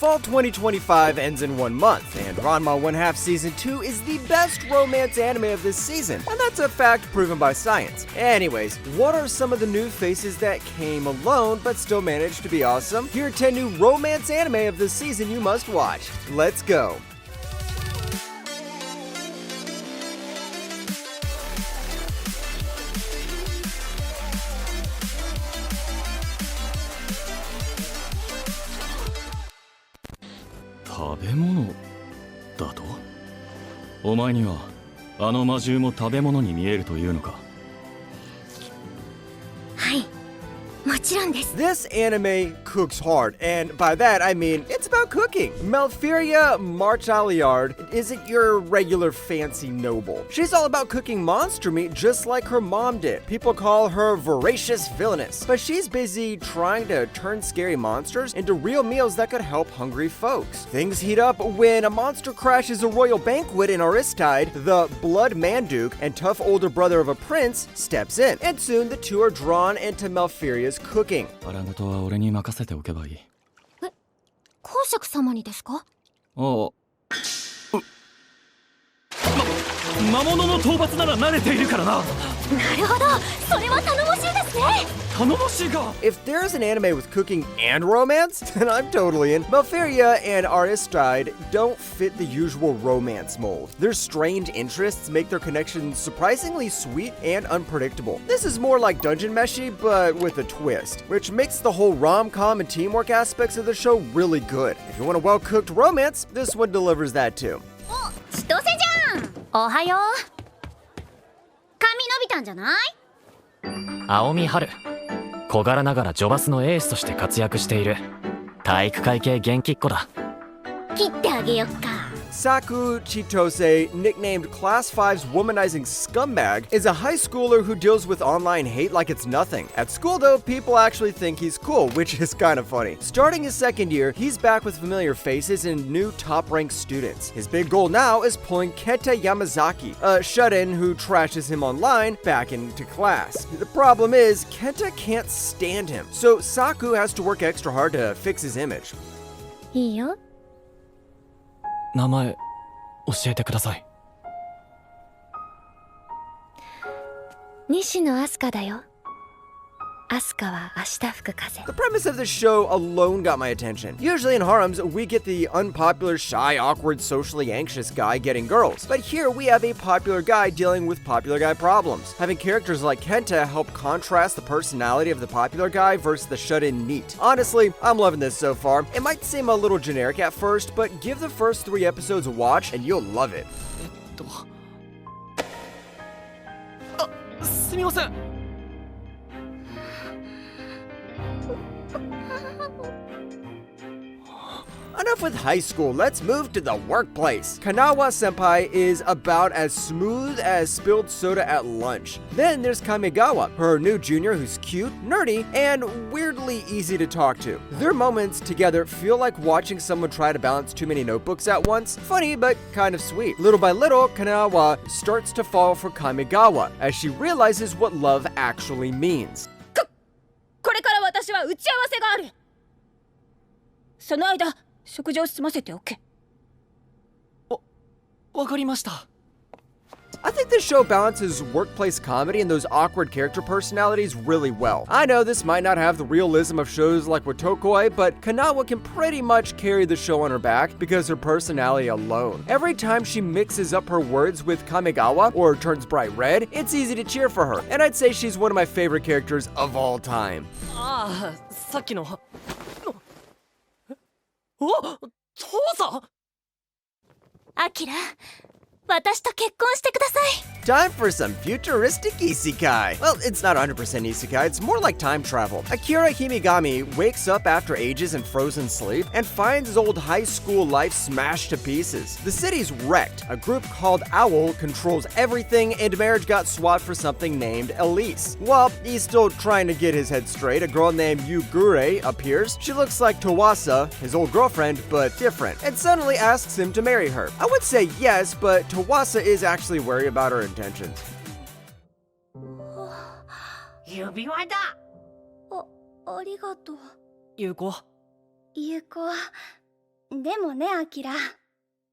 Fall 2025 ends in 1 month, and Ranma 1/2 Season 2 is the best romance anime of this season, and that's a fact proven by science. Anyways, what are some of the new faces that came alone but still managed to be awesome? Here are 10 new romance anime of this season you must watch. Let's go! Tabemonだと? お前にはあの魔獣も食べ物に見えるというのか? はい、もちろんです。 This anime cooks hard, and by that I mean it's about cooking. Malferia Marchaliard isn't your regular fancy noble. She's all about cooking monster meat just like her mom did. People call her voracious villainous, but she's busy trying to turn scary monsters into real meals that could help hungry folks. Things heat up when a monster crashes a royal banquet in Aristide. The Blood Manduke and tough older brother of a prince steps in, and soon the two are drawn into Malferia's cooking. 腹ごとは俺に任せておけばいい。公爵様にですか？魔物の討伐なら慣れているからな。なるほど、それは頼もしいですね。頼もしいか。 If there's an anime with cooking and romance, then I'm totally in. Malferia and Aristide don't fit the usual romance mold. Their strained interests make their connections surprisingly sweet and unpredictable. This is more like Dungeon Meshi, but with a twist, which makes the whole rom-com and teamwork aspects of the show really good. If you want a well-cooked romance, this one delivers that too. 千歳じゃん。おはよう。髪伸びたんじゃない？青見春、小柄ながら女バスのエースとして活躍している体育会系元気っ子だ。切ってあげよっか。 Saku Chitose, nicknamed Class 5's womanizing scumbag, is a high schooler who deals with online hate like it's nothing. At school though, people actually think he's cool, which is kind of funny. Starting his second year, he's back with familiar faces and new top-ranked students. His big goal now is pulling Kenta Yamazaki, a shut-in who trashes him online, back into class. The problem is, Kenta can't stand him, so Saku has to work extra hard to fix his image. いいよ。名前教えてください。西野飛鳥だよ。飛鳥は明日吹く風。 The premise of the show alone got my attention. Usually in harems, we get the unpopular, shy, awkward, socially anxious guy getting girls. But here we have a popular guy dealing with popular guy problems. Having characters like Kenta help contrast the personality of the popular guy versus the shut-in NEET. Honestly, I'm loving this so far. It might seem a little generic at first, but give the first 3 episodes a watch and you'll love it. すみません。Enough with high school, let's move to the workplace. Kanawa Senpai is about as smooth as spilled soda at lunch. Then there's Kamigawa, her new junior who's cute, nerdy, and weirdly easy to talk to. Their moments together feel like watching someone try to balance too many notebooks at once. Funny, but kind of sweet. Little by little, Kanawa starts to fall for Kamigawa as she realizes what love actually means. これから私は打ち合わせがある。その間、食事を済ませておけ。わかりました。 I think this show balances workplace comedy and those awkward character personalities really well. I know this might not have the realism of shows like Watokoi, but Kanawa can pretty much carry the show on her back because her personality alone. Every time she mixes up her words with Kamigawa or turns bright red, it's easy to cheer for her, and I'd say she's one of my favorite characters of all time. ああ、さっきの。お、父さん。アキラ、私と結婚してください。 Time for some futuristic isekai. Well, it's not 100% isekai, it's more like time travel. Akira Himigami wakes up after ages in frozen sleep and finds his old high school life smashed to pieces. The city's wrecked. A group called Owl controls everything, and marriage got swapped for something named Elise. While he's still trying to get his head straight, a girl named Yugure appears. She looks like Tawasa, his old girlfriend, but different, and suddenly asks him to marry her. I would say yes, but Tawasa is actually worried about her intentions. 指輪だ。ありがとう。優子。優子、でもね、アキラ。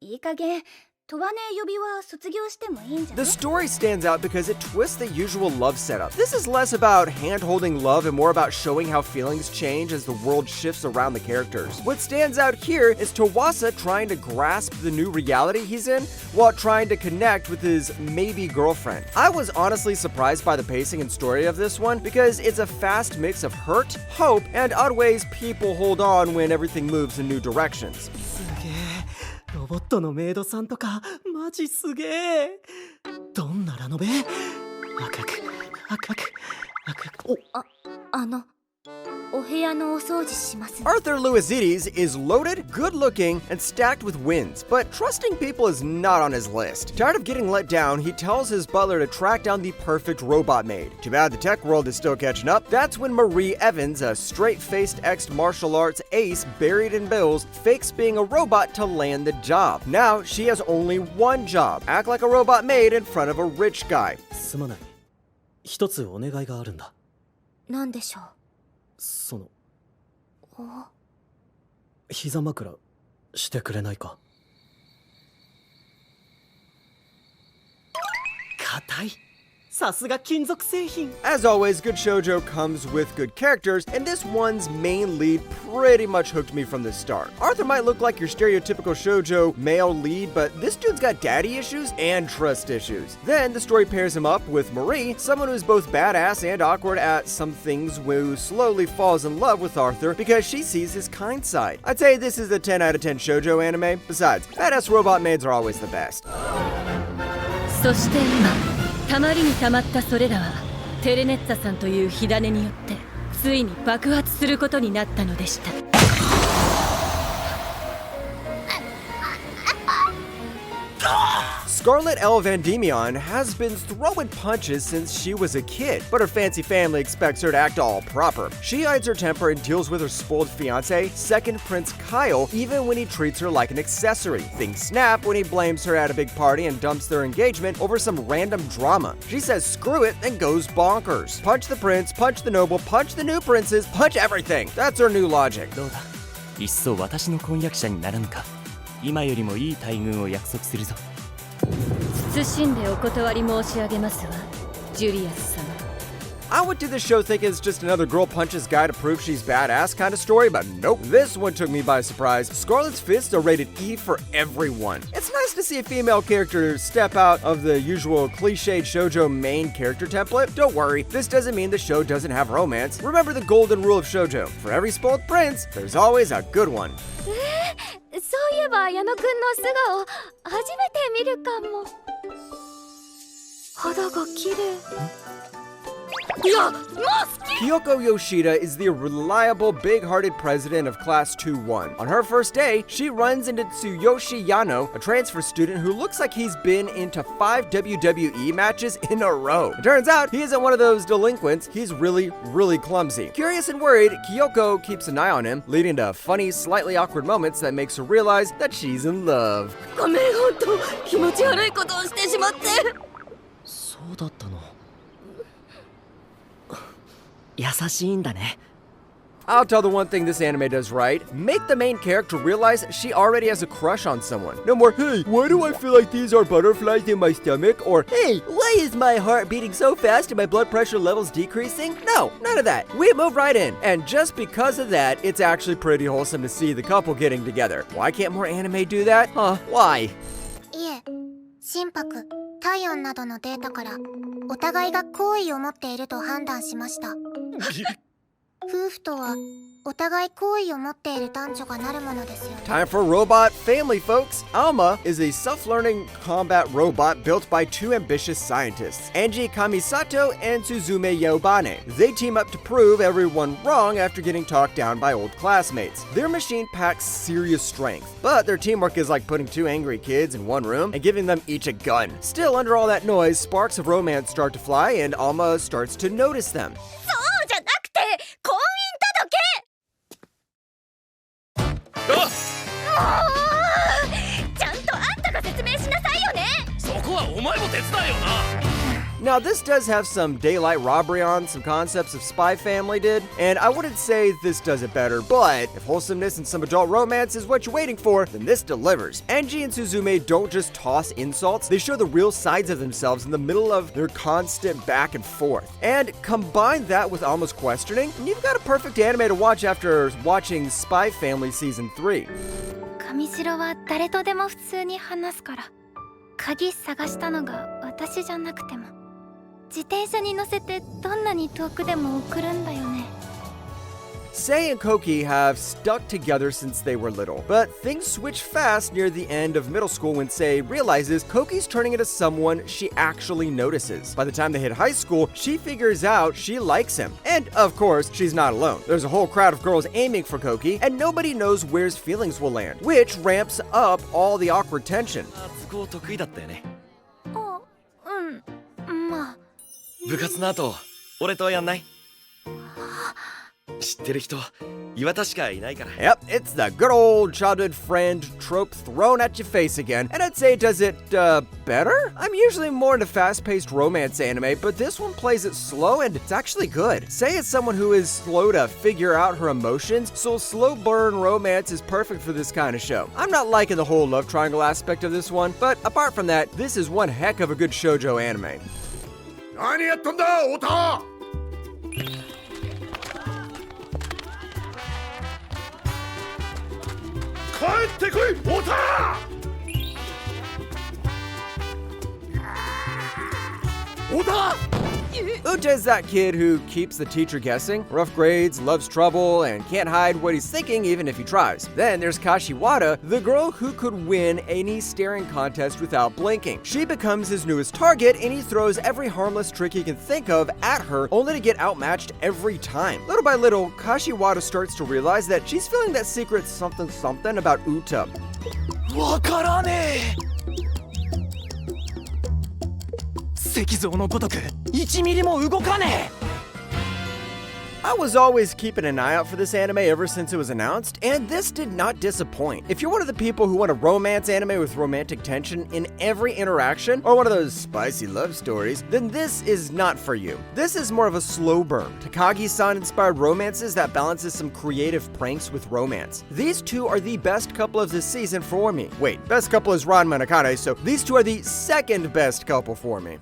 いい加減、問わねえ指輪卒業してもいいんじゃない? The story stands out because it twists the usual love setup. This is less about hand-holding love and more about showing how feelings change as the world shifts around the characters. What stands out here is Tawasa trying to grasp the new reality he's in while trying to connect with his maybe girlfriend. I was honestly surprised by the pacing and story of this one because it's a fast mix of hurt, hope, and odd ways people hold on when everything moves in new directions. すげえ。ロボットのメイドさんとかマジすげえ。どんなラノベ？赤く赤く赤く。お部屋のお掃除しますね。 Arthur Louisides is loaded, good-looking, and stacked with wins, but trusting people is not on his list. Tired of getting let down, he tells his butler to track down the perfect robot maid. Too bad the tech world is still catching up. That's when Marie Evans, a straight-faced ex-martial arts ace buried in bills, fakes being a robot to land the job. Now, she has only one job: act like a robot maid in front of a rich guy. すまない。一つお願いがあるんだ。なんでしょう。その膝枕してくれないか。硬い。さすが金属製品。 As always, good shoujo comes with good characters, and this one's main lead pretty much hooked me from the start. Arthur might look like your stereotypical shoujo male lead, but this dude's got daddy issues and trust issues. Then the story pairs him up with Marie, someone who's both badass and awkward at some things, who slowly falls in love with Arthur because she sees his kind side. I'd say this is a 10 out of 10 shoujo anime. Besides, badass robot maids are always the best. そして今たまりにたまったそれらはテレネッツァさんという火種によってついに爆発することになったのでした。Scarlett L. Vandemion has been throwing punches since she was a kid, but her fancy family expects her to act all proper. She hides her temper and deals with her spoiled fiancé, second Prince Kyle, even when he treats her like an accessory. Things snap when he blames her at a big party and dumps their engagement over some random drama. She says screw it and goes bonkers. Punch the prince, punch the noble, punch the new princes, punch everything. That's her new logic. どうだ、いっそ私の婚約者にならぬか。今よりもいい待遇を約束するぞ。謹んでお断り申し上げますわ、ジュリアス様。I went to this show thinking it's just another girl punches guy to prove she's badass kind of story, but nope. This one took me by surprise. Scarlett's fists are rated E for everyone. It's nice to see a female character step out of the usual cliched shoujo main character template. Don't worry, this doesn't mean the show doesn't have romance. Remember the golden rule of shoujo. For every spoiled prince, there's always a good one. そういえば矢野くんの素顔初めて見るかも。肌が綺麗。いや、もう好き。 Kyoko Yoshida is the reliable, big-hearted president of Class 2-1. On her first day, she runs into Tsuyoshi Yano, a transfer student who looks like he's been into 5 WWE matches in a row. It turns out he isn't one of those delinquents, he's really, really clumsy. Curious and worried, Kyoko keeps an eye on him, leading to funny, slightly awkward moments that makes her realize that she's in love. ごめん、ほんと気持ち悪いことをしてしまって。そうだったの。優しいんだね。 I'll tell the one thing this anime does right. Make the main character realize she already has a crush on someone. No more, hey, why do I feel like these are butterflies in my stomach? Or, hey, why is my heart beating so fast and my blood pressure levels decreasing? No, none of that. We move right in. And just because of that, it's actually pretty wholesome to see the couple getting together. Why can't more anime do that? Huh, why? いえ、心拍、体温などのデータからお互いが好意を持っていると判断しました。夫婦とはお互い好意を持っている男女がなるものですよね。 Time for robot family, folks. Alma is a self-learning combat robot built by two ambitious scientists, Anji Kamisato and Suzume Yobane. They team up to prove everyone wrong after getting talked down by old classmates. Their machine packs serious strength, but their teamwork is like putting two angry kids in one room and giving them each a gun. Still, under all that noise, sparks of romance start to fly and Alma starts to notice them. そうじゃなくて婚姻届。ちゃんとあんたが説明しなさいよね。そこはお前も手伝えよな。Now, this does have some daylight robbery on some concepts of Spy Family did, and I wouldn't say this does it better, but if wholesomeness and some adult romance is what you're waiting for, then this delivers. Enji and Suzume don't just toss insults, they show the real sides of themselves in the middle of their constant back and forth. And combine that with almost questioning, and you've got a perfect anime to watch after watching Spy Family Season 3. 上白は誰とでも普通に話すから、鍵探したのが私じゃなくても、自転車に乗せてどんなに遠くでも送るんだよね。Sei and Koki have stuck together since they were little, but things switch fast near the end of middle school when Sei realizes Koki's turning into someone she actually notices. By the time they hit high school, she figures out she likes him. And of course, she's not alone. There's a whole crowd of girls aiming for Koki, and nobody knows where his feelings will land, which ramps up all the awkward tension. 図工得意だったよね。まあ。部活の後、俺とやんない？知ってる人、岩田しかいないから。Yep, it's the good old childhood friend trope thrown at your face again, and I'd say it does it, better? I'm usually more into fast-paced romance anime, but this one plays it slow and it's actually good. Sei is someone who is slow to figure out her emotions, so slow burn romance is perfect for this kind of show. I'm not liking the whole love triangle aspect of this one, but apart from that, this is one heck of a good shoujo anime. 何やったんだ、太田！帰ってこい、太田！太田！ Uta is that kid who keeps the teacher guessing, rough grades, loves trouble, and can't hide what he's thinking even if he tries. Then there's Kashiwada, the girl who could win any staring contest without blinking. She becomes his newest target, and he throws every harmless trick he can think of at her, only to get outmatched every time. Little by little, Kashiwada starts to realize that she's feeling that secret something about Uta. わからねえ。石像のごとく1ミリも動かねえ。 I was always keeping an eye out for this anime ever since it was announced, and this did not disappoint. If you're one of the people who want a romance anime with romantic tension in every interaction, or one of those spicy love stories, then this is not for you. This is more of a slow burn, Takagi-san inspired romances that balances some creative pranks with romance. These two are the best couple of this season for me. Wait, best couple is Ranma and Akane, so these two are the second best couple for me.